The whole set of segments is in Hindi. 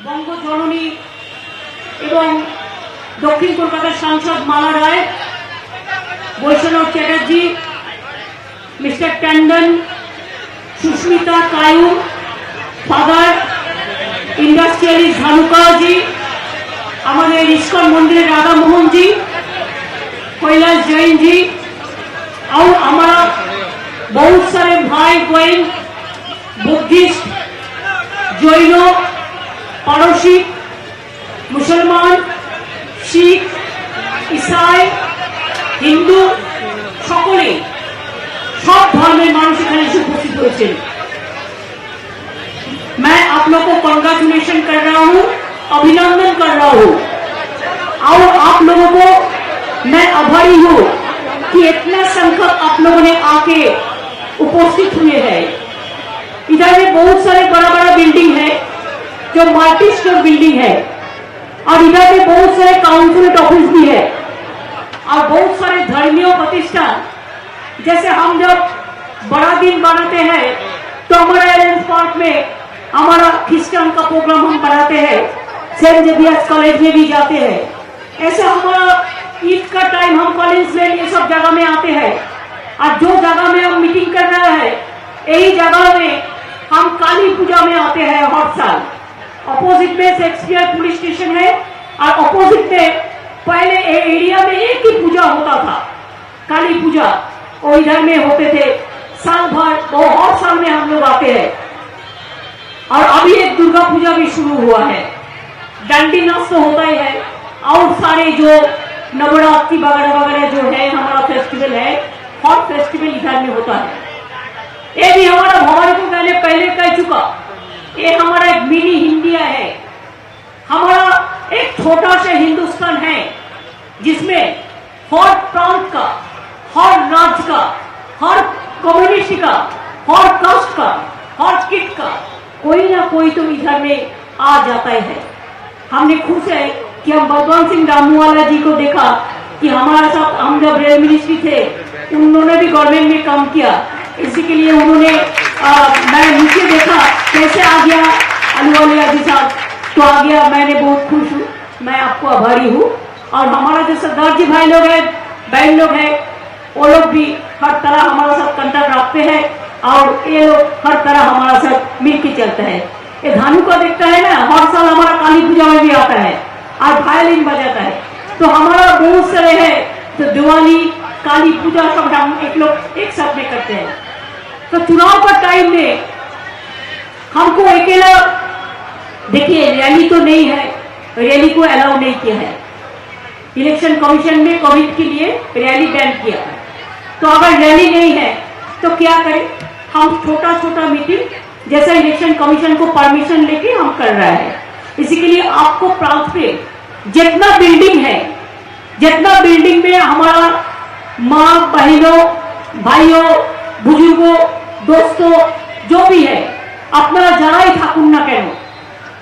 বঙ্গজননী এবং দক্ষিণ কলকাতার সাংসদ Mala Roy, Vaishnav Chatterjee, mister Tandon, Sushmita Kayu, father industrialist Dhanuka ji, हमारे इस्कॉन मंदिर राधा मोहन जी, कैलाश जैन जी और हमारा बहुत सारे भाई बहन बुद्धिस्ट, जैन, पारसी, मुसलमान, शिख, ईसाई, हिंदू सकले सब धर्मेर मानुष एखाने एसे उपस्थित हয়েছেন। मैं आप लोग को कंग्रेचुलेशन कर रहा हूँ, अभिनंदन कर रहा हूँ और आप लोगों को मैं आभारी हूँ कि इतना संख्यक आप लोगों ने आके उपस्थित हुए हैं। इधर में बहुत सारे बड़ा बड़ा बिल्डिंग है जो मल्टी स्टोर बिल्डिंग है और इधर में बहुत सारे काउंसिल ऑफिस भी है और बहुत सारे धर्मीय प्रतिष्ठान। जैसे हम जब बड़ा दिन बनाते हैं तो हमारा एलेंस पार्क में हमारा क्रिश्चियन का प्रोग्राम हम बनाते हैं, सेंट जेवियर्स कॉलेज में भी जाते हैं। ऐसे हमारा ईद का टाइम हम कॉलेज में ये सब जगह में आते हैं और जो जगह में हम मीटिंग कर रहे हैं यही जगह में हम काली पूजा में आते हैं हर साल। अपोजिट में शेक्सपियर पुलिस स्टेशन है और अपोजिट में पहले एरिया में एक ही पूजा होता था, काली पूजा, और इधर में होते थे साल भर, वो हर साल में हम लोग आते हैं। और अभी एक दुर्गा पूजा भी शुरू हुआ है, डांडी नाच तो होता ही है और सारे जो नवरात्रि वगैरह वगैरह जो है हमारा फेस्टिवल है, हर फेस्टिवल इधर में होता है। ये भी हमारा भवानी को मैंने पहले कह चुका, ये हमारा एक मिनी इंडिया है, हमारा एक छोटा सा हिंदुस्तान है जिसमें हर प्रांत का, हर राज्य का, हर कम्युनिटी का, हर कास्ट का, हर किट का कोई ना कोई तो इधर में आ जाता है। हमने खुश है कि हम भगवान सिंह रामूवाला जी को देखा कि हमारे साथ हम जब रेल मिनिस्ट्री थे उन्होंने भी गवर्नमेंट में काम किया, इसी के लिए उन्होंने मैं नीचे देखा कैसे आ गया अलूवालिया जी साहब, तो आ गया, मैंने बहुत खुश हूँ, मैं आपको आभारी हूँ। और हमारा जो सरदार जी भाई लोग हैं, बहन लोग हैं, वो लोग भी हर तरह हमारे साथ कंटेक्ट रखते हैं और ये लोग हर तरह हमारा साथ मिलकर चलता है। ये धानु का देखता है ना, हर साल हमारा काली पूजा में भी आता है और वायलिन बजाता है, तो हमारा बहुत सारे है, तो दिवाली, काली पूजा सब हम लोग एक साथ में करते हैं। तो चुनाव का टाइम में हमको अकेला, देखिए रैली तो नहीं है, रैली को अलाउ नहीं किया है, इलेक्शन कमीशन ने कोविड के लिए रैली बैन किया है। तो अगर रैली नहीं है तो क्या करें, हम छोटा छोटा मीटिंग जैसा इलेक्शन कमीशन को परमिशन लेके हम कर रहे हैं। इसी के लिए आपको प्रांत पे जितना बिल्डिंग है, जितना बिल्डिंग में हमारा माँ बहनों भाइयों बुजुर्गों दोस्तों जो भी है আপনারা যারাই থাকুন না কেন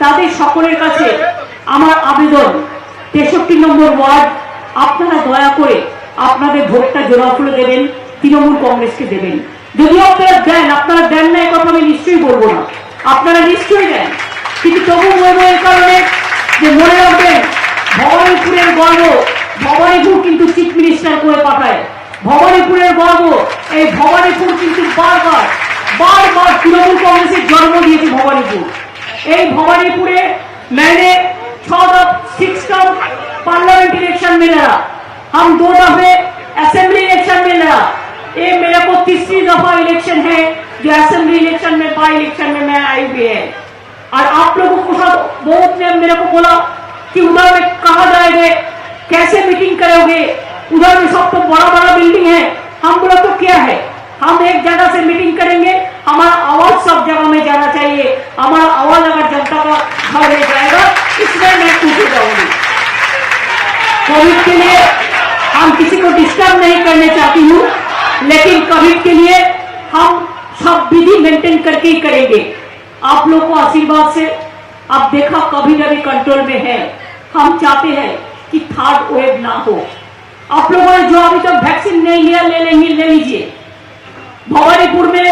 তাদের সকলের কাছে আমার আবেদন 63 নম্বর ওয়ার্ড আপনারা দয়া করে আপনাদের ভোটটা জোড়াফুলে দেবেন, তৃণমূল কংগ্রেসকে দেবেন। যদি আপনারা দেন, আপনারা দেন না এই কথা আমি নিশ্চয়ই বলবো না, আপনারা নিশ্চয়ই দেন, কিন্তু তবু বলবো এই কারণে যে মনে রাখবেন ভবানীপুরের গর্ব, ভবানীপুর কিন্তু চিফ মিনিস্টার করে পাঠায়, ভবানীপুরের গর্ব, এই ভবানীপুর কিন্তু বারবার बार-बार तृणमूल कांग्रेस जन्म दिए भवानीपुर। ये भवानीपुरे मैंने 6 टर्म पार्लियामेंट इलेक्शन में लड़ा, हम 2 दफे असेंबली इलेक्शन में लड़ा, ये मेरे को तीसरी दफा इलेक्शन है जो असेंबली इलेक्शन में बाई इलेक्शन में मैं आई हुई है। और आप लोगों को साथ बहुत ने मेरे को बोला कि उधर में कहा जाएंगे, कैसे मीटिंग करोगे, उधर में सब तो बड़ा बड़ा बिल्डिंग है। हम बोला तो क्या है, हम एक जगह से मीटिंग करेंगे, हमारा आवाज सब जगह में जाना चाहिए, हमारा आवाज अगर जनता का घर में जाएगा इसमें मैं पूछे जाऊंगी। कोविड के लिए हम किसी को डिस्टर्ब नहीं करने चाहती हूँ, लेकिन कोविड के लिए हम सब विधि मेंटेन करके ही करेंगे। आप लोग को आशीर्वाद से अब देखा कोविड अभी कंट्रोल में है, हम चाहते हैं कि थर्ड वेव ना हो। आप लोगों ने जो अभी तक वैक्सीन नहीं लिया ले लीजिए। भवानीपुर में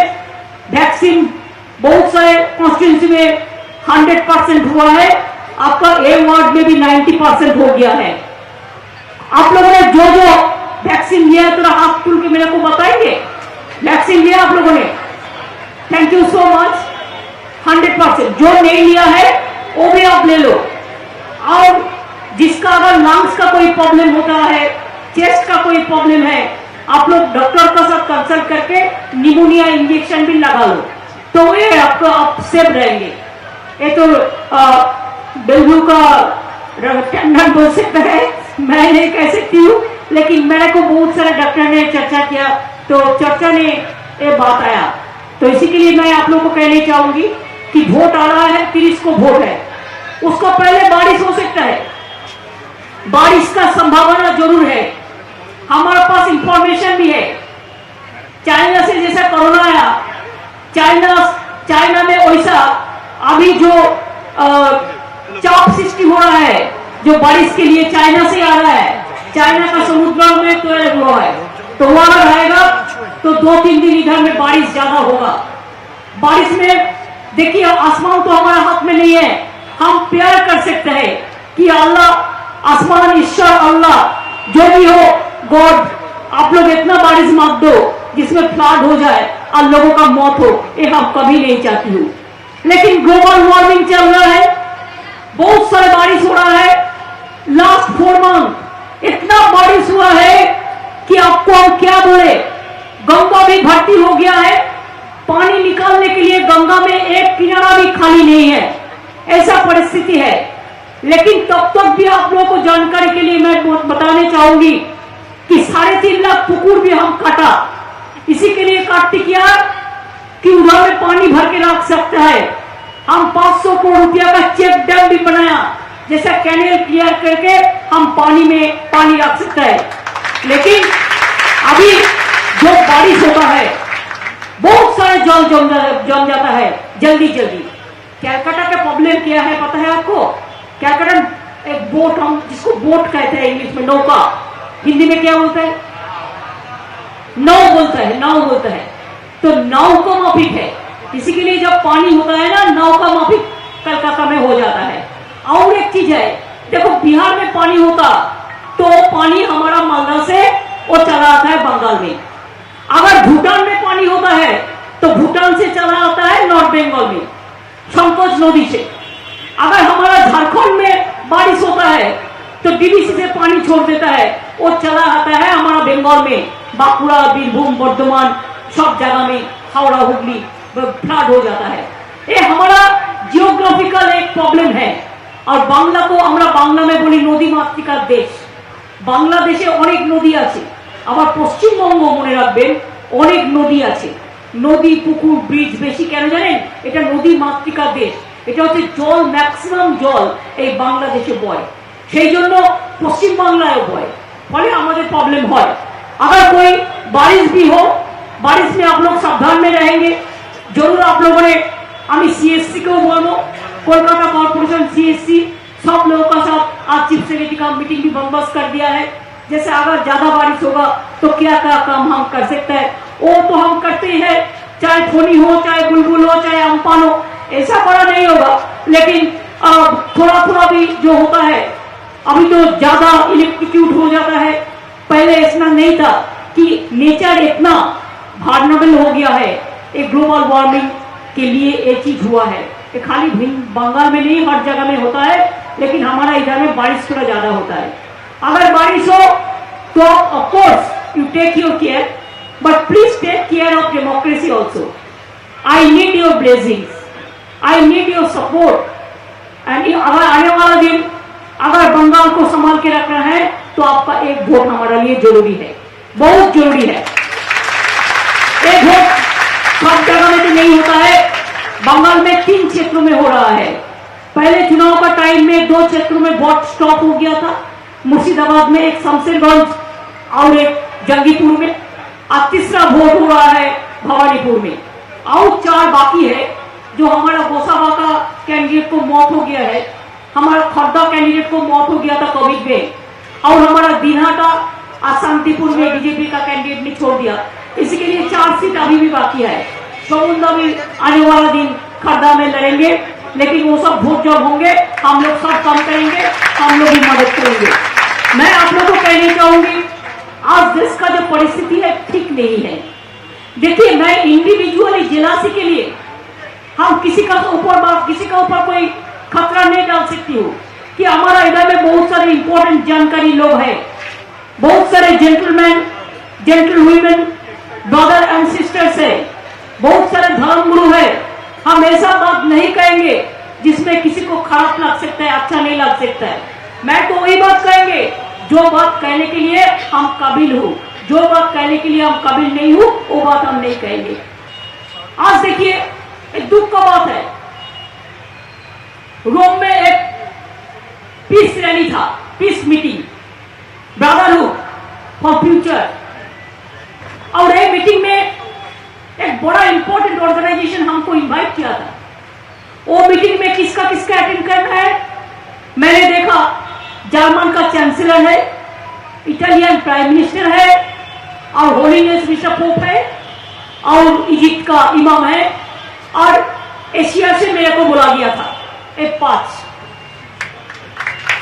वैक्सीन बहुत सारे कॉन्स्टिट्यूंसी में 100% हुआ है, आपका ए वार्ड में भी 90% हो गया है। आप लोगों ने जो जो वैक्सीन लिया है, थोड़ा हाथ खुल के मेरे को बताएंगे, वैक्सीन लिया आप लोगों ने? Thank you so much. 100%। जो नहीं लिया है वो भी आप ले लो। और जिसका अगर लंग्स का कोई प्रॉब्लम होता है, चेस्ट का कोई प्रॉब्लम है, आप लोग डॉक्टर का साथ कंसल्ट करके निमोनिया इंजेक्शन भी लगा लो, तो ये आपको आप सेफ रहेंगे। ये तो डेंगू का टंडन बोल सकता है, मैं नहीं कह सकती हूँ, लेकिन मेरे को बहुत सारे डॉक्टर ने चर्चा किया, तो चर्चा ने ये बात आया। तो इसी के लिए मैं आप लोगों को कहना चाहूंगी कि वोट आ रहा है, 30 को वोट है, उसको पहले बारिश हो सकता है, बारिश का संभावना जरूर है। हमारे पास इंफॉर्मेशन भी है, चाइना से जैसा कोरोना आया, चाइना में वैसा अभी जो चाप सृष्टि हो रहा है, जो बारिश के लिए चाइना से आ रहा है, चाइना का समुद्र में तो हुआ है, तो वहां रहेगा तो 2-3 दिन इधर में बारिश ज्यादा होगा। बारिश में देखिए, आसमान तो हमारे हाथ में नहीं है, हम प्यार कर सकते हैं कि अल्लाह, आसमान, ईश्वर, अल्लाह जो भी हो, गॉड, आप लोग इतना बारिश मांग दो जिसमें फ्लड हो जाए और लोगों का मौत हो, ये हम कभी नहीं चाहती हूँ। लेकिन ग्लोबल वार्मिंग चल रहा है, बहुत सारे बारिश हो रहा है। लास्ट 4 मंथ इतना बारिश हुआ है कि आपको हम क्या बोले, गंगा भी भर्ती हो गया है, पानी निकालने के लिए गंगा में एक किनारा भी खाली नहीं है, ऐसा परिस्थिति है। लेकिन तब तक भी आप लोगों को जानकारी के लिए मैं बताने चाहूंगी कि 3.5 लाख पुकुर भी हम काटा, इसी के लिए काटती किया कि उधर में पानी भर के रख सकता है। हम 500 करोड़ रुपया का चेक डैम भी बनाया, जैसा कैनेल क्लियर करके हम पानी में पानी रख सकता है। लेकिन अभी जो बारिश होता है, बहुत सारे जल जम जाता है जल्दी। कैलकाटा का प्रॉब्लम क्या है पता है आपको? कैलकाटा एक बोट, हम जिसको बोट कहते हैं इंग्लिश में, नौका, हिंदी में क्या बोलता है? नाव बोलता है। तो नाव का माफिक है, इसी के लिए जब पानी होता है ना, नाव का माफिक कलकत्ता में हो जाता है। और एक चीज है, देखो बिहार में पानी होता तो पानी हमारा मालदा से वो चला आता है बंगाल में। अगर भूटान में पानी होता है तो भूटान से चला आता है नॉर्थ बंगाल में, संकोच नदी से। अगर हमारा झारखंड में बारिश होता है तो डीवीसी से पानी छोड़ देता है, वो चला आता है हमारा बंगाल में, बांकुड़ा, बीरभूम, बर्धमान, सब जगह में, हावड़ा, हुगली फ्लड हो जाता है। ये हमारा जियोग्राफिकल एक प्रॉब्लम है। और बांग्ला को আমরা বাংলা में বলি নদী মাতৃকার দেশ। বাংলাদেশে অনেক নদী আছে, আবার পশ্চিমবঙ্গ মনে রাখবেন অনেক নদী আছে। নদী, পুকুর, ব্রিজ বেশি কেন জানেন? এটা নদী মাতৃকার দেশ, এটা হচ্ছে জল, ম্যাক্সিমাম জল এই বাংলাদেশে বয়, সেই জন্য পশ্চিম বাংলায় বয়, ফলে আমাদের प्रॉब्लम হয়। अगर कोई बारिश भी हो, बारिश में आप लोग सावधान में रहेंगे जरूर। आप लोगों ने, हमें सीएससी को बोलो, कोलकाता कॉर्पोरेशन सीएससी, सब लोगों का साथ आज चीफ सेक्रेटरी का मीटिंग भी बंदोबस्त कर दिया है। जैसे अगर ज्यादा बारिश होगा तो क्या क्या काम हम कर सकते हैं, वो तो हम करते हैं, चाहे फोनी हो, चाहे बुलबुल हो, चाहे अम्फान हो, ऐसा बड़ा नहीं होगा। लेकिन थोड़ा थोड़ा भी जो होता है, अभी तो ज्यादा इलेक्ट्रिक्यूट हो जाता है, पहले इतना नहीं था कि नेचर इतना वार्नेबल हो गया है। एक ग्लोबल वार्मिंग के लिए ये चीज हुआ है, ये खाली बंगाल में नहीं, हर जगह में होता है, लेकिन हमारा इधर में बारिश थोड़ा ज्यादा होता है। अगर बारिश हो तो of course you take your care, but please take care of democracy also. I need your blessings, I need your support. And अगर आने वाला दिन अगर बंगाल को संभाल के रखना है तो आपका एक वोट हमारे लिए जरूरी है, बहुत जरूरी है। एक वोट सब जगह में तो नहीं होता है, बंगाल में 3 क्षेत्रों में हो रहा है। पहले चुनाव का टाइम में 2 क्षेत्रों में वोट स्टॉप हो गया था, मुर्शिदाबाद में, एक शमशेरगंज और एक जंगीपुर में, और तीसरा वोट हो रहा है भवानीपुर में, और 4 बाकी है। जो हमारा गोसाबा का कैंडिडेट को मौत हो गया है, हमारा खर्दा कैंडिडेट को मौत हो गया था कोविड में, और हमारा दिनहाटा और शांतिपुर में बीजेपी का कैंडिडेट ने छोड़ दिया। इसी के लिए 4 सीट अभी भी बाकी है। समुद्र में आने वाला दिन खर्दा में लड़ेंगे, लेकिन वो सब वोट जब होंगे हम लोग सब काम करेंगे, हम लोग भी मदद करेंगे। मैं आप लोगों को कहना चाहूंगी, आज देश का जो परिस्थिति है ठीक नहीं है। देखिए, मैं इंडिविजुअली जेलासी के लिए हम किसी का ऊपर कोई खतरा नहीं डाल सकती हूँ कि हमारा इधर में बहुत सारे इंपॉर्टेंट जानकारी लोग हैं, बहुत सारे gentleman, gentle women, brother and sisters है, बहुत सारे धर्मगुरु है। हम ऐसा बात नहीं कहेंगे जिसमें किसी को खराब लग सकता है, अच्छा नहीं लग सकता है। मैं तो वही बात कहेंगे जो बात कहने के लिए हम काबिल हो, जो बात कहने के लिए हम काबिल नहीं हो वो बात हम नहीं कहेंगे। आज देखिए, एक दुख का बात है, रोम में एक पीस रैली था, peace meeting, brotherhood for future, और एक मीटिंग में एक बड़ा इंपॉर्टेंट ऑर्गेनाइजेशन हमको इनवाइट किया था। वो मीटिंग में किसका अटेंड करना है? मैंने देखा जर्मन का चांसलर है, इटालियन प्राइम मिनिस्टर है, और होलीनेस बिशप पोप है, और इजिप्ट का इमाम है, और एशिया से मेरे को बुला दिया था एक 5।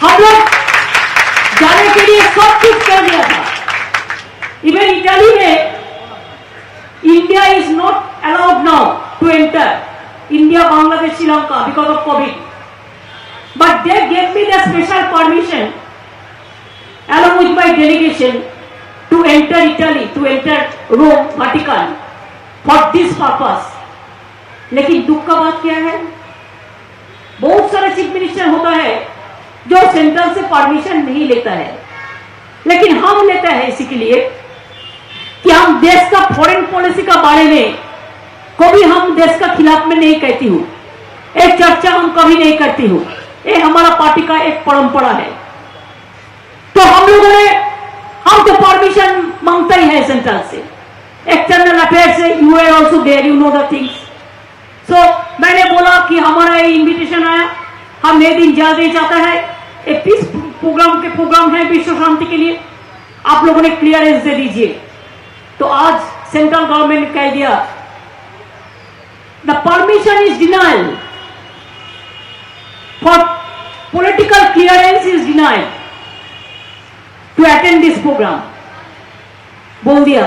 हम लोग जाने के लिए सब कुछ कर दिया था। इवन इटाली में India is not allowed now to enter, India, Bangladesh, Sri Lanka because of Covid, but they gave me the special permission along with my delegation to enter Italy, to enter Rome, Vatican for this purpose। लेकिन दुख का बात क्या है, बहुत सारे चीफ मिनिस्टर होता है जो सेंट्रल से परमिशन नहीं लेता है, लेकिन हम लेते हैं इसी के लिए कि हम देश का फॉरेन पॉलिसी का बारे में कभी हम देश का खिलाफ में नहीं कहती हूँ, एक चर्चा हम कभी नहीं करती हूँ। ये हमारा पार्टी का एक परंपरा है। तो हम तो परमिशन मांगता ही है सेंट्रल से, एक्सटर्नल अफेयर से। You are also there, you know the things. So मैंने बोला कि हमारा ये इन्विटेशन आया, हम नए दिन जाने चाहता है, एक पीस प्रोग्राम है विश्व शांति के लिए, आप लोगों ने क्लियरेंस दे दीजिए। तो आज सेंट्रल गवर्नमेंट ने कह दिया the permission is denied for political clearance is denied to attend this programme, बोल दिया।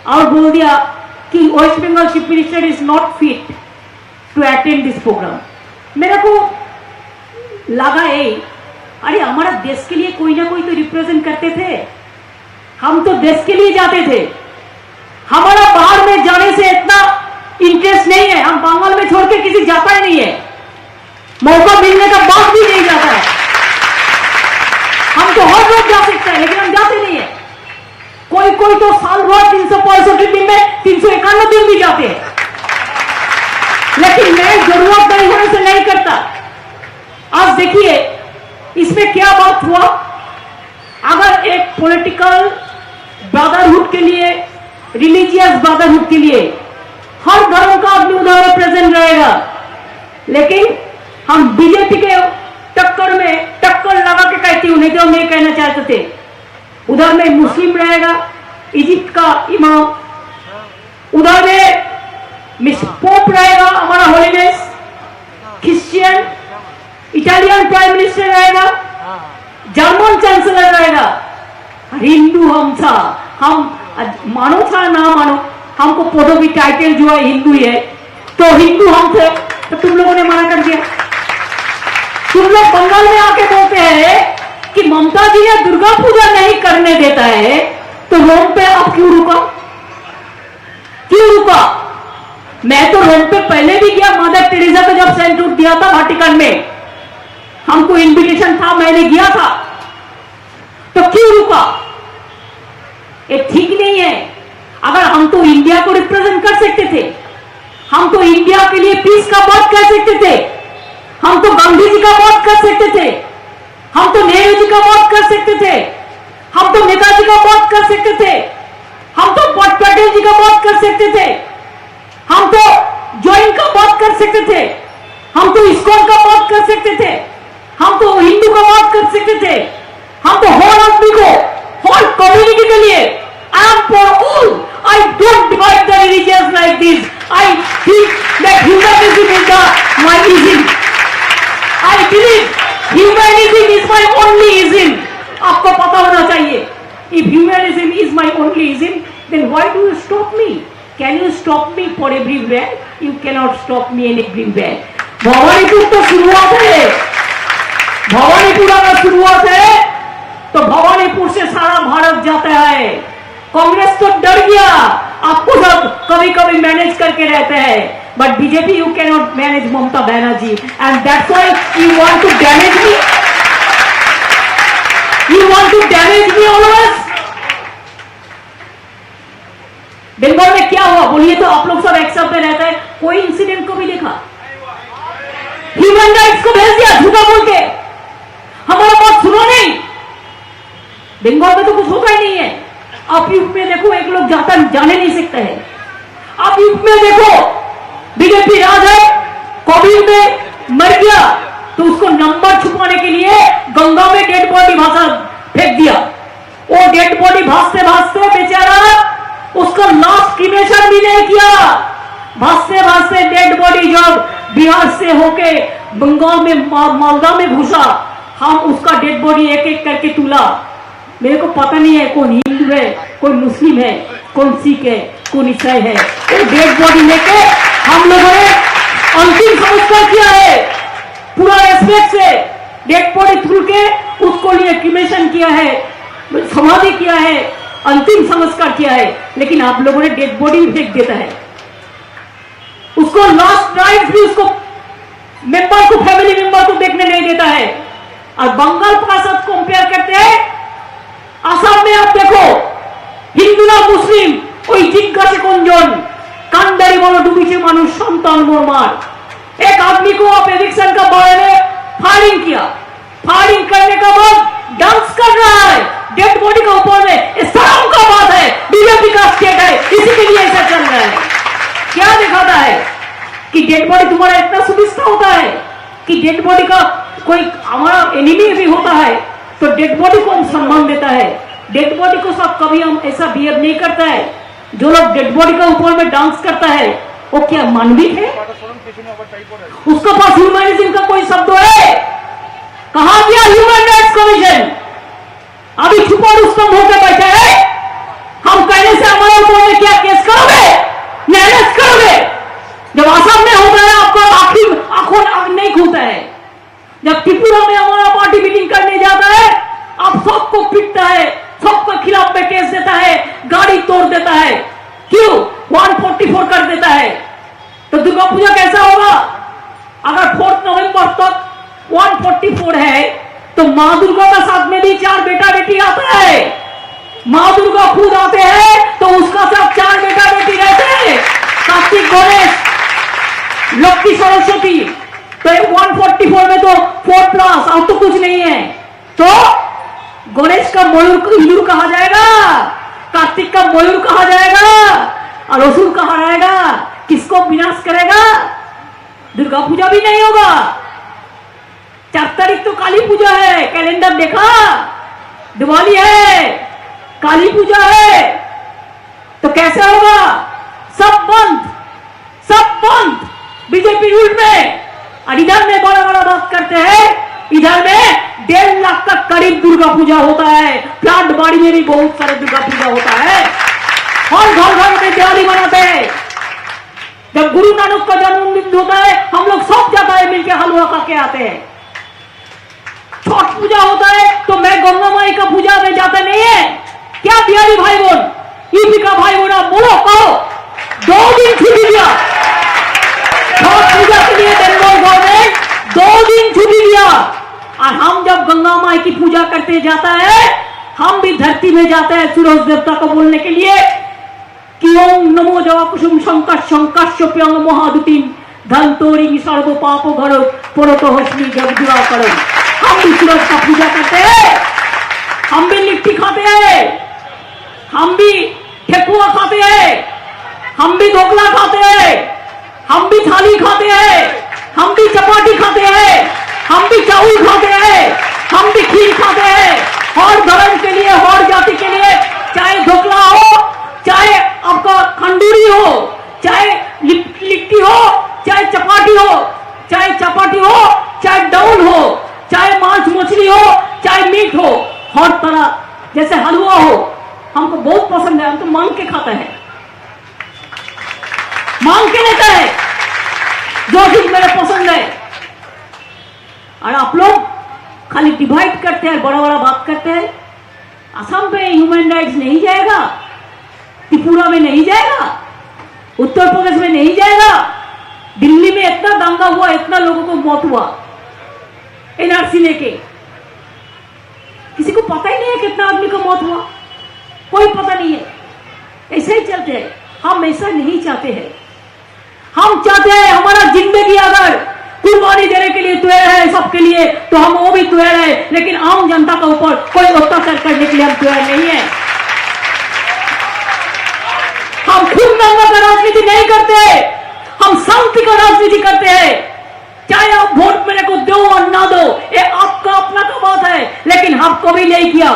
और बोल दिया कि West Bengal chief minister is not fit to attend this programme. मेरे को लगा अरे हमारा देश के लिए कोई ना कोई तो रिप्रेजेंट करते थे, हम तो देश के लिए जाते थे, हमारा बाहर में जाने से इतना इंटरेस्ट नहीं है, हम बंगाल में छोड़ के किसी जाता ही नहीं है, मौका मिलने का बाद भी नहीं जाता है। हम तो हर रोज जा सकते हैं लेकिन हम जाते नहीं है। कोई कोई तो साल भर 365 दिन में 351 दिन भी जाते हैं, लेकिन मैं जरूरत नहीं होने से नहीं करता। आज देखिए इसमें क्या बात हुआ, अगर एक पॉलिटिकल ब्रदरहुड के लिए, रिलीजियस ब्रदरहुड के लिए हर धर्म का आदमी उधर में प्रेजेंट रहेगा, लेकिन हम बीजेपी के टक्कर लगा के कहती हूं, नहीं तो हम नहीं कहना चाहते थे। उधर में मुस्लिम रहेगा, इजिप्ट का इमाम, उधर में मिस पोप रहेगा हमारा holiness, Christian, Italian prime minister रहेगा, जर्मन चांसलर रहेगा, हिंदू हम था, हम मानो था ना मानो, हमको पदवी टाइटल जो है हिंदू ही है, तो हिंदू हम थे, तो तुम लोगों ने मना कर दिया। तुम लोग बंगाल में आके बोलते हैं कि ममता जी ने दुर्गा पूजा नहीं करने देता है, तो रोम पे अब क्यों रुका? क्यों रुका? मैं तो रोम पे पहले भी गया, मदर टेरेसा को जब सेंट्रूट दिया था वाटिकन में, हमको इन्विटेशन था, मैंने गया था, तो क्यों रुका? ये ठीक नहीं है। अगर हम तो इंडिया को रिप्रेजेंट कर सकते थे, हम तो इंडिया के लिए पीस का बात कर सकते थे, हम तो गांधी जी का बात कर सकते थे, हम तो नेहरू जी का बात कर सकते थे, हम तो नेताजी का बात कर सकते थे, हम तो पटेल जी का बात कर सकते थे, हम तो जॉइन का बात कर सकते थे, हम तो इस्कॉन का बात कर सकते थे, हम तो हिंदू का बात कर सकते थे, हम तो होल आदमी को, होल कम्युनिटी के लिए, I am for all. I don't divide the religions like this. I think that humanism is the my ism. humanism is my only ism, then why do you stop me? Can you stop me for everywhere? You cannot stop me in everywhere. Bhawanipur तो शुरुआत है, भवानीपुर अगर शुरुआत है तो भवानीपुर से सारा भारत जाता है। कांग्रेस तो डर गया, आपको सब कभी कभी मैनेज करके रहते हैं, but BJP you can not manage Mamata Banerjee and that's why you want to damage me, you want to damage me always. Bengal में क्या हुआ बोलिए तो, आप लोग सब एक साथ में रहते हैं, कोई इंसिडेंट को भी देखा? ह्यूमन राइट्स को भेज दिया झूठा बोल के, हमारा बात सुनो नहीं। बंगाल में तो कुछ होता ही नहीं है। आप यूपी में देखो, एक लोग जाने नहीं सकते हैं। आप यूपी में देखो, बीजेपी राज है, कोविड में मर गया तो उसको नंबर छुपाने के लिए गंगा में डेड बॉडी भाषा फेंक दिया। वो डेड बॉडी भासते भासते बेचारा, उसका लास्ट क्रिमेशन भी नहीं किया। भासते भासते डेड बॉडी जब बिहार से होके बंगाल में मालदा में घुसा, हम उसका डेड बॉडी एक एक करके तुला। मेरे को पता नहीं है कौन हिंदू है, कौन मुस्लिम है, कौन सिख है, कौन ईसाई है। वो डेड बॉडी लेके हम लोगों ने अंतिम संस्कार किया है, पूरा रेस्पेक्ट से डेड बॉडी तुल के उसको लिए क्रिमेशन किया है, समाधि किया है, अंतिम संस्कार किया है। लेकिन आप लोगों ने डेड बॉडी फेंक देता है, उसको लास्ट नाइट भी उसको मेंबर को, फैमिली मेंबर को देखने नहीं देता है। और बंगाल का साथ कंपेयर करते हैं, आसाम में आप देखो, हिंदू ना मुस्लिम ওই জিজ্ঞাসে কোনজন, কান্ডারি বলো डूबीचे मानुष संतान मोरमार। एक आदमी को आप इलेक्शन का बारे में फायरिंग किया, फायरिंग करने का बाद डांस कर रहा है डेड बॉडी के ऊपर में। ये शर्म का बात है, बीजेपी का स्टेट है, इसी के लिए ऐसा चल रहा है। क्या दिखाता है कि डेड बॉडी तुम्हारा इतना सुविस्ता होता है कि डेड बॉडी का कोई हमारा एनिमी भी होता है तो डेड बॉडी को हम सम्मान देता है। डेड बॉडी को सब कभी हम ऐसा बिहेव नहीं करता है। जो लोग डेड बॉडी का ऊपर में डांस करता है वो क्या मानविक है? उसके पास ह्यूमैनिज्म का कोई शब्द है? कहां गया ह्यूमन राइट्स कमीशन? अभी छुपा रुस्तम होकर बैठे हैं। हम कहने से हमारे ऊपर में क्या केस करोगे, न्यायालय करोगे? जब आसाम में होता है आपको आंखों नहीं खुलता है। जब त्रिपुरा में हमारा पार्टी मीटिंग करने जाता है, आप सबको पीटता है, सबके खिलाफ में केस देता है, गाड़ी तोड़ देता है। क्यों? 144 कर देता है। तो दुर्गा पूजा कैसा होगा? अगर 4 नवंबर तक 144 है तो माँ दुर्गा का साथ में भी 4 बेटा बेटी आता है। माँ दुर्गा खुद आते हैं तो उसका साथ 4 बेटा बेटी रहते हैं, कार्तिक, गणेश, लक्ष्मी, सरस्वती। तो 144 में तो 4+ अब तो कुछ नहीं है। तो गणेश का मयूर कहा जाएगा, कार्तिक का मयूर कहा जाएगा और असुर कहा जाएगा। किसको विनाश करेगा? दुर्गा पूजा भी नहीं होगा। 4 तारीख तो काली पूजा है, कैलेंडर देखा? दिवाली है, काली पूजा है, तो कैसे होगा? सब बंद, सब बंद बीजेपी रूल में। और इधर में बड़ा बड़ा बात करते हैं, इधर में 1.5 लाख का करीब दुर्गा पूजा होता है। प्लांट बाड़ी में भी बहुत सारे दुर्गा पूजा होता है और घर घर में दिवाली मनाते हैं। जब गुरु नानक का जन्मदिन होता है, हम लोग सब जाता है मिलकर हलवा खा के आते हैं। छठ पूजा होता है तो मैं गंगा माई का पूजा में जाता नहीं है क्या? बिहारी भाई बहन, यूपी का भाई बहन, आप बोलो, कहो 2 दिन छुट्टी दिया छठ पूजा के लिए। बंगाल गवर्नमेंट 2 दिन छुट्टी दिया। और हम जब गंगा माई की पूजा करते जाता है, हम भी धरती में जाते हैं सूरज देवता को बोलने के लिए कि ओम नमो जवा कुसुम शंकर महादुतिम धनतोरी सर्व पाप घर पुरतो हस्मी जब दुआ करो। हम भी सूरज का पूजा करते हैं, हम भी लिट्टी खाते हैं, हम भी ठेकुआ खाते हैं, हम भी ढोकला खाते हैं, हम भी थाली खाते हैं, हम भी चपाती खाते हैं, हम भी चावल खाते हैं, हम भी खीर खाते हैं। और धर्म के लिए, और जाति के लिए, चाहे ढोकला हो, चाहे आपका खंडूरी हो, चाहे लिट्टी हो, चाहे चपाती हो, चाहे डाउल हो, चाहे मांस मछली हो, चाहे मीट हो, हर तरह, जैसे हलवा हो, हम हमको बहुत पसंद है, हम तो मांग के खाता है, मांग के लेता है जो चीज मेरे पसंद है। और आप लोग खाली डिवाइड करते हैं, बड़ा बड़ा बात करते हैं। असम में ह्यूमन राइट्स नहीं जाएगा, त्रिपुरा में नहीं जाएगा, उत्तर प्रदेश में नहीं जाएगा। दिल्ली में इतना दंगा हुआ, इतना लोगों को मौत हुआ एनआरसी लेके, किसी को पता ही नहीं है कितना आदमी को मौत हुआ, कोई पता नहीं है। ऐसे ही चलते हैं। हम ऐसा नहीं चाहते हैं। हम चाहते हैं हमारा जिंदगी अगर कुर्बानी देने के लिए तैयार है सबके लिए, तो हम वो भी तैयार है, लेकिन आम जनता के ऊपर कोई अत्याचार करने के लिए हम तैयार नहीं है। हम खून दंगा का राजनीति नहीं करते, हम शांति का राजनीति करते हैं। चाहे आप वोट मेरे को दो और ना दो, ये आपका अपना का बात है, लेकिन हम कभी नहीं किया।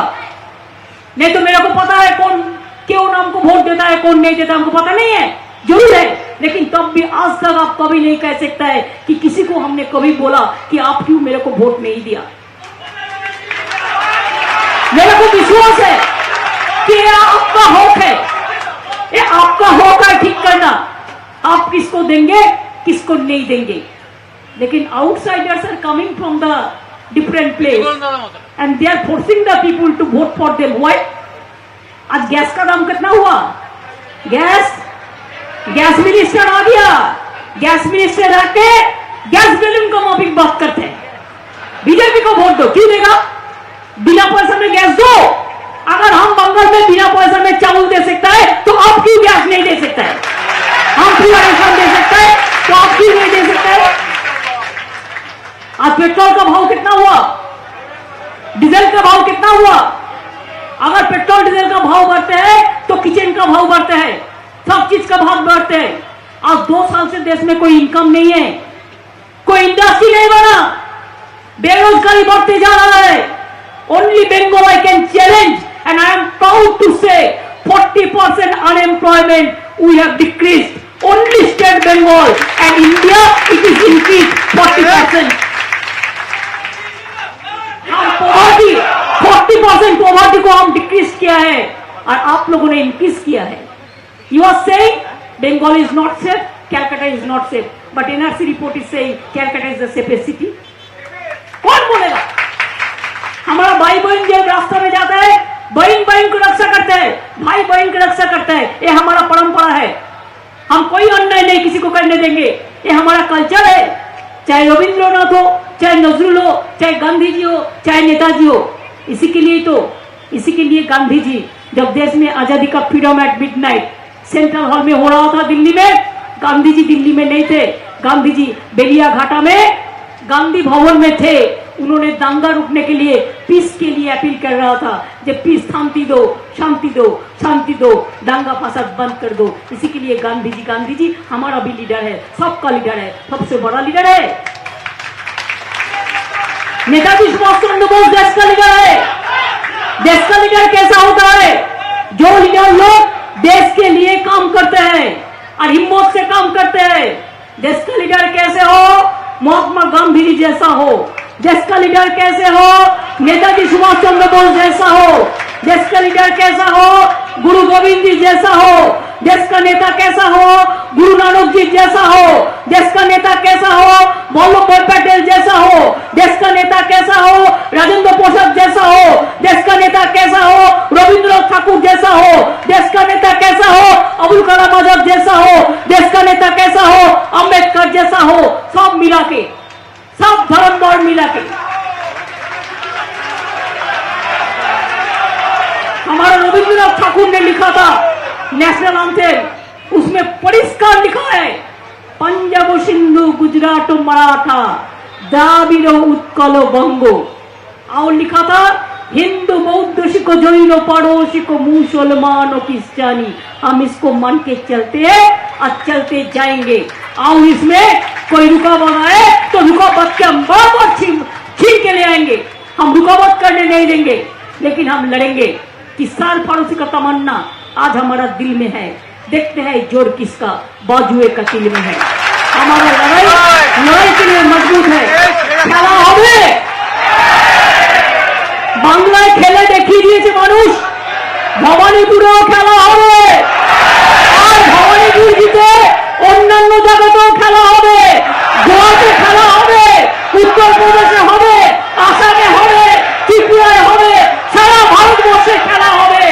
नहीं तो मेरे को पता है कौन क्यों हमको वोट देता है, कौन नहीं देता, हमको पता नहीं है, जरूर है, लेकिन तब भी आज तक आप कभी नहीं कह सकता है कि किसी को हमने कभी बोला कि आप क्यों मेरे को वोट नहीं दिया। मेरे को विश्वास है कि ये आपका हक है, ये आपका हक है ठीक करना, आप किसको देंगे किसको नहीं देंगे। लेकिन outsiders are coming from the different place and they are forcing the people to vote for them. Why? आज गैस का दाम कितना हुआ? गैस मिनिस्टर आ गया, गैस मिनिस्टर आके गैस बिल का माफी बात करते हैं। बीजेपी को वोट दो, क्यों देगा? बिना पैसा में गैस दो। अगर हम बंगाल में बिना पैसा में चावल दे सकता है तो आप क्यों गैस नहीं दे सकता है? हम पूरा राशन दे सकता है तो आप क्यों नहीं दे सकते हैं? आज पेट्रोल का भाव कितना हुआ, डीजल का भाव कितना हुआ? अगर पेट्रोल डीजल का भाव बढ़ते हैं तो किचन का भाव बढ़ते हैं, सब चीज का भाव बढ़ते हैं। आज 2 साल से देश में कोई इनकम नहीं है, कोई इंडस्ट्री नहीं बना, बेरोजगारी बढ़ते जा रहा है। Only Bengal I can challenge and I am proud to say 40% unemployment we have decreased. Only state Bengal and India it is increase 40%। हम पॉवर्टी 40% पॉवर्टी को हम डिक्रीज किया है और आप लोगों ने इंक्रीज किया है। You are saying Bengal is not safe, Calcutta is not safe, but NRC report is saying Calcutta is the safest city. कौन बोलेगा? हमारा भाई बहन जब रास्ता में जाता है, बहन बहन को रक्षा करता है, भाई बहन की रक्षा करता है, ये हमारा परंपरा है। हम कोई अन्याय नहीं किसी को करने देंगे, ये हमारा कल्चर है। चाहे रविंद्रनाथ हो, चाहे नजरुल हो, चाहे गांधी जी हो, चाहे नेताजी हो। इसी के लिए गांधी जी जब देश में आजादी का freedom at midnight central hall में हो रहा था दिल्ली में, गांधी जी दिल्ली में नहीं थे, गांधी जी बेलिया घाटा में गांधी भवन में थे। उन्होंने दंगा रुकने के लिए, पीस के लिए अपील कर रहा था, जब पीस शांति दो, शांति दो, शांति दो, दंगा फसाद बंद कर दो। इसी के लिए गांधी जी हमारा भी लीडर है, सबका लीडर है, सबसे बड़ा लीडर है। नेताजी सुभाष चंद्र बोस देश का लीडर है। देश का लीडर कैसा होता है? जो लीडर लोग देश के लिए काम करते हैं और हिम्मत से काम करते हैं। देश का लीडर कैसे हो? महात्मा गांधी जी जैसा हो। देश का लीडर कैसे हो? नेताजी सुभाष चंद्र बोस जैसा हो। देश का लीडर कैसा हो? गुरु गोविंद जी जैसा हो। देश का नेता कैसा हो? गुरु नानक जी जैसा हो। देश का नेता कैसा हो? वल्लभ भाई पटेल जैसा हो। देश का नेता कैसा हो? राजेंद्र प्रसाद जैसा हो। देश का नेता कैसा हो? रविंद्रनाथ ठाकुर जैसा हो। देश का नेता कैसा हो? अबुल कलाम आजाद जैसा हो। देश का नेता कैसा हो? अम्बेडकर जैसा हो। सब मिला के, सब धर्म वर्ण मिला के हमारा रविंद्रनाथ ठाकुर ने लिखा था नेशनल एंथम, उसमें परिष्कार लिखा है, पंजाब सिंधु गुजरात मराठा द्राविड़ उत्कल बंग। और लिखा था हिंदू बौद्ध सिख जैन पड़ोसी को मुसलमान और क्रिश्चियनी, हम इसको मान के चलते हैं और चलते जाएंगे। और इसमें कोई रुकावट आए तो रुकावट के हम बराबर छीन के ले आएंगे। हम रुकावट करने नहीं देंगे, लेकिन हम लड़ेंगे। किसान फारूसी का तमन्ना आज हमारा दिल में है। देखते हैं जोर किसका बाजुए का दिल में है। हमारा लड़ाई के लिए मजबूत है। খেলা হবে বাংলায় খেলে দেখিয়ে দিয়েছে মানুষ। ভবানী ভবানীপুরেও খেলা হবে, আর ভবানীপুর জিতে অন্যান্য জায়গাতেও খেলা হবে, গোয়াতে খেলা হবে, উত্তরপ্রদেশে হবে, আসামে হবে, ত্রিপুরায় হবে, সারা ভারতবর্ষে খেলা হবে,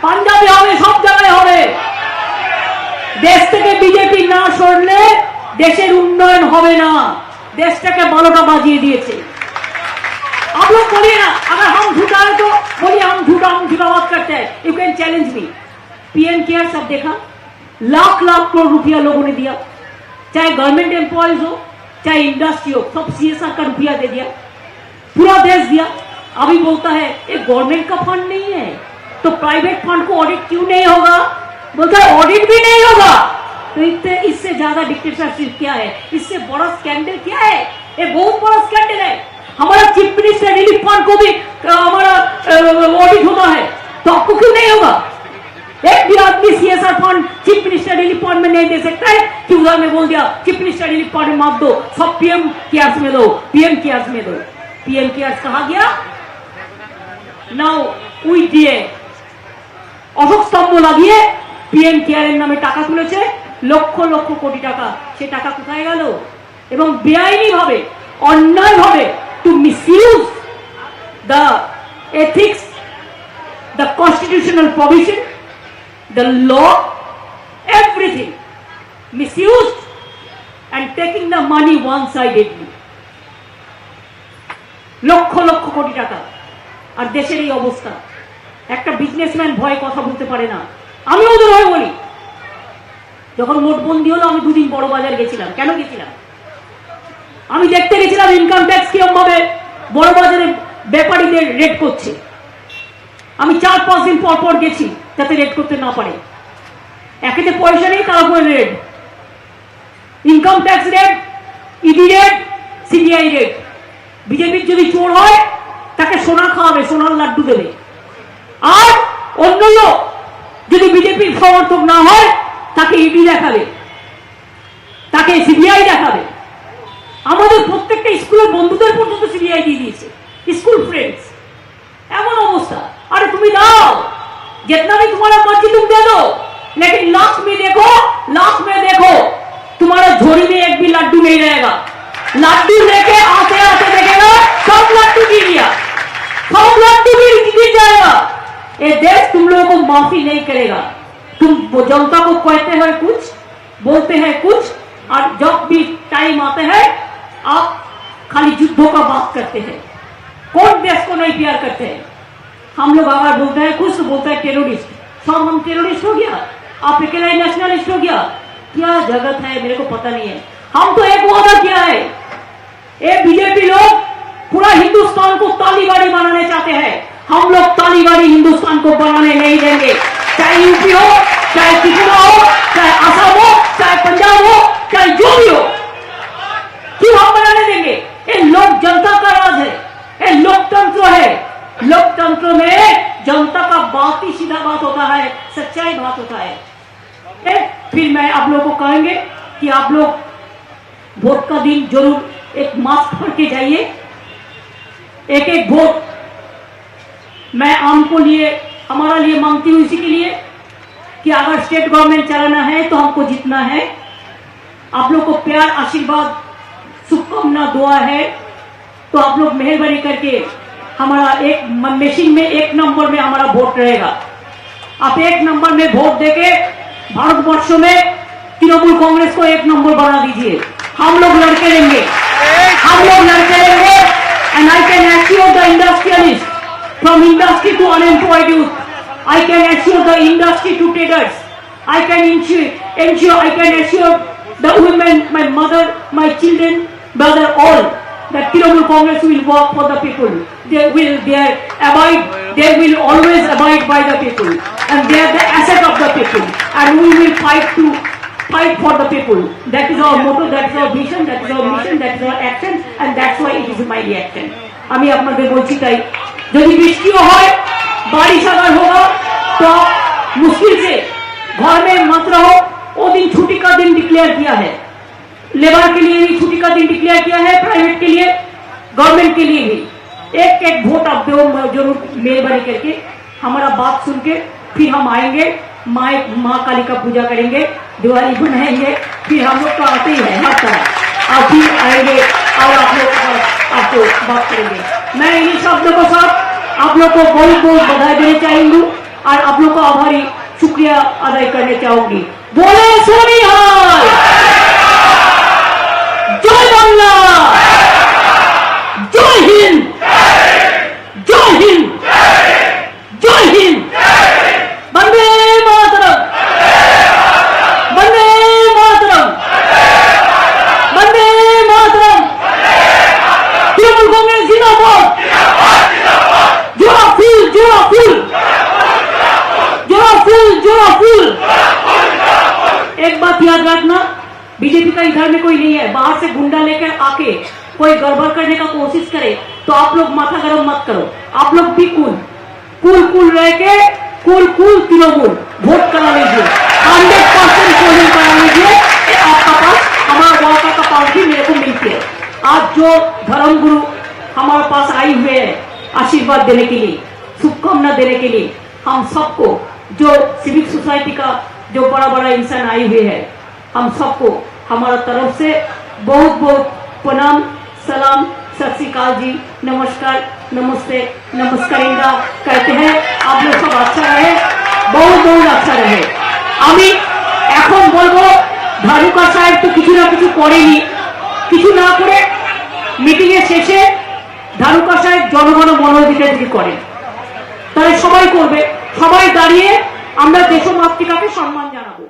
পাঞ্জাবে হবে, সব জায়গায় হবে। দেশ থেকে বিজেপি না সরলে দেশের উন্নয়ন হবে না। দেশটাকে 12টা বাজিয়ে দিয়েছে। आप लोग बोलिए ना, अगर हम झूठा है तो बोलिए हम झूठा बात करते हैं। You can challenge me. PM care सब देखा, लाख लाख करोड़ रुपया लोगों ने दिया, चाहे गवर्नमेंट एम्प्लॉयज हो चाहे इंडस्ट्री हो, सब सीएसआर का रुपया दे दिया, पूरा देश दिया। अभी बोलता है ये गवर्नमेंट का फंड नहीं है तो प्राइवेट फंड को ऑडिट क्यों नहीं होगा? बोलता है ऑडिट भी नहीं होगा। तो इससे ज्यादा डिक्टेटरशिप क्या है? इससे बड़ा स्कैंडल क्या है? ये बहुत बड़ा स्कैंडल है। हमारा चीफ मिनिस्टर रिलीफ फंड को भी हमारा ऑडिट होता है, तो आपको क्यों नहीं होगा? एक भी आदमी CSR fund chief minister relief fund में नहीं दे सकता है कि उधर में बोल दिया चीफ मिनिस्टर रिलीफ फंड में माफ दो, सब पीएम केयर्स में दो, पीएम केयर्स में दो। पीएम केयर्स कहा गया, नाउ উই দিয়ে অশোক স্তম্ভ লাগিয়ে পিএম কেয়ারের নামে টাকা তুলেছে, লক্ষ লক্ষ কোটি টাকা। সে টাকা কোথায় গেল? এবং বেআইনি ভাবে, অন্যায় ভাবে to misuse the ethics, the constitutional provision, the law, everything misused and taking the money one-sidedly. Lakh lakh crore টাকা। আর দেশের এই অবস্থা, একটা বিজনেসম্যান ভয় কথা বলতে পারে না। আমি ওদের হয়ে বলি, যখন নোটবন্দি হলো আমি দুদিন বড় বাজার গেছিলাম। কেন গেছিলাম? আমি দেখতে গেছিলাম ইনকাম ট্যাক্স কিরকম ভাবে বড় বাজারে ব্যাপারীদের রেড করছে। আমি 4-5 দিন পর পর গেছি যাতে রেড করতে না পারে। একেতে পয়সা নেই, তার উপরে raid, income tax raid, ED raid, CBI raid. বিজেপির যদি চোর হয় তাকে সোনা খাওয়াবে, সোনার লাড্ডু দেবে। আর অন্য লোক যদি বিজেপির সমর্থক না হয় তাকে ইডি দেখাবে, তাকে সিবিআই দেখাবে। আমাদের প্রত্যেকটা স্কুলের বন্ধুদের পর্যন্ত সিবিআই দিয়ে দিয়েছে, স্কুল फ्रेंड्स। এমন অবস্থা। अरे তুমি দাও, जितना भी तुम्हारा मर्जी तुम दे दो, लेकिन लास्ट में देखो तुम्हारा झोली में एक भी लड्डू नहीं रहेगा। लड्डू लेके आते आते देखेगा सब लड्डू गिर गया, सब लड्डू गिर जाएगा। ये देश तुम लोगों को माफी नहीं करेगा। तुम जनता को कहते हैं कुछ, बोलते हैं कुछ, और जब भी टाइम आते हैं आप खाली युद्धों का बात करते हैं। कौन देश को नहीं प्यार करते हैं? हम लोग अगर बोलते हैं कुछ तो बोलता है टेररिस्ट। सब हम टेररिस्ट हो गया, आप अकेला ही नेशनलिस्ट हो गया। क्या जगत है मेरे को पता नहीं है। हम तो एक वादा किया है, ये बीजेपी लोग पूरा हिंदुस्तान को तालीबाड़ी बनाने चाहते हैं। हम लोग तालीबाड़ी हिंदुस्तान को बनाने नहीं देंगे। चाहे यूपी हो, चाहे त्रिपुरा हो, चाहे असम हो, चाहे पंजाब हो, चाहे जो भी हो, क्यों हम बनाने देंगे? ये लोक जनता का राज है, ये लोकतंत्र है। लोकतंत्र में जनता का बात ही सीधा बात होता है, सच्चाई बात होता है। फिर मैं आप लोगों को कहेंगे कि आप लोग वोट का दिन जरूर एक मास्क पहन के जाइए। एक एक वोट मैं आपको लिए, हमारा लिए मांगती हूँ, इसी के लिए कि अगर स्टेट गवर्नमेंट चलाना है तो हमको जीतना है। आप लोग को प्यार, आशीर्वाद, शुभकामना, दुआ है, तो आप लोग मेहरबानी करके हमारा एक मशीन में 1 नंबर में हमारा वोट रहेगा। आप 1 नंबर में वोट देके भारतवर्ष में तृणमूल कांग्रेस को 1 नंबर बना दीजिए। हम लोग लड़के लेंगे, हम लोग लड़के लेंगे। And I can assure the industrialist, from industry to unemployed youth, I can assure the industry to traders. I can assure the women, my mother, my children, brother, all that Trinamool Congress will work for the people. They will always abide by the people, and they are the asset of the people. And we will fight for the people. That is our motto, that is our vision, that is our mission, that is our action, and that's why it is my reaction. আমি আপনাদের বলছি তাই, যদি বৃষ্টিও হয়, बारिश अगर होगा तो मुश्किल से घर में मत रहो। वो दिन छुट्टी का दिन डिक्लेयर किया है, लेबर के लिए भी छुट्टी का दिन डिक्लेयर किया है, प्राइवेट के लिए, गवर्नमेंट के लिए भी। एक एक वोट आप दो जरूर मेहरबानी करके, हमारा बात सुन के फिर हम आएंगे, माँ काली का पूजा करेंगे, दिवाली बनाएंगे, फिर हम लोग तो आते ही है हर तरह, और फिर आएंगे और आप लोग आपको बात करेंगे। मैं इन्हीं शब्दों के साथ आप लोग को बहुत बहुत बधाई देना चाहूंगी और आप लोग को आभारी शुक्रिया अदा करना चाहूंगी। बोले सोनिहाल, जय बांग्ला, जय हिंद, जय हिंद, जय हिंद, वंदे मातरम, वंदे मातरम, वंदे मातरम, तृणमूल कांग्रेस जिंदाबाद, जोड़ा फूल, जोड़ा फूल, जोड़ा फूल, जोड़ा फूल। एक बात याद रखना, बीजेपी का इधर में कोई नहीं है, बाहर से गुंडा लेकर आके कोई गड़बड़ करने का कोशिश करे तो आप लोग माथा गरम मत करो, आप लोग भी कूल रह के कूल तृणमूल वोट करा लीजिए, 100% पोलिंग करा लीजिए। आपका पास हमारा वाका का पास भी मेरे को मिलती है। आज जो धर्मगुरु हमारे पास आई हुए हैं आशीर्वाद देने के लिए, शुभकामना देने के लिए, हम सबको, जो सिविक सोसाइटी का जो बड़ा बड़ा इंसान आए हुए हैं, हम सबको हमारा तरफ से बहुत बहुत प्रणाम, सलाम, सत श्री अकाल जी, नमस्कार, नमस्ते, नमस्कारिंदा कहते हैं। आप लोग सब अच्छा रहे, बहुत बहुत अच्छा रहे। আমি এখন বলবো ধানুকা সাহেব তো কিছু না কিছু করেনি, কিছু না করে মিটিং এর শেষে ধানুকা সাহেব জনগণ মনোধিকার করেন, তাহলে সবাই করবে, সবাই দাঁড়িয়ে আমরা দেশমাতৃকাকে সম্মান জানাবো।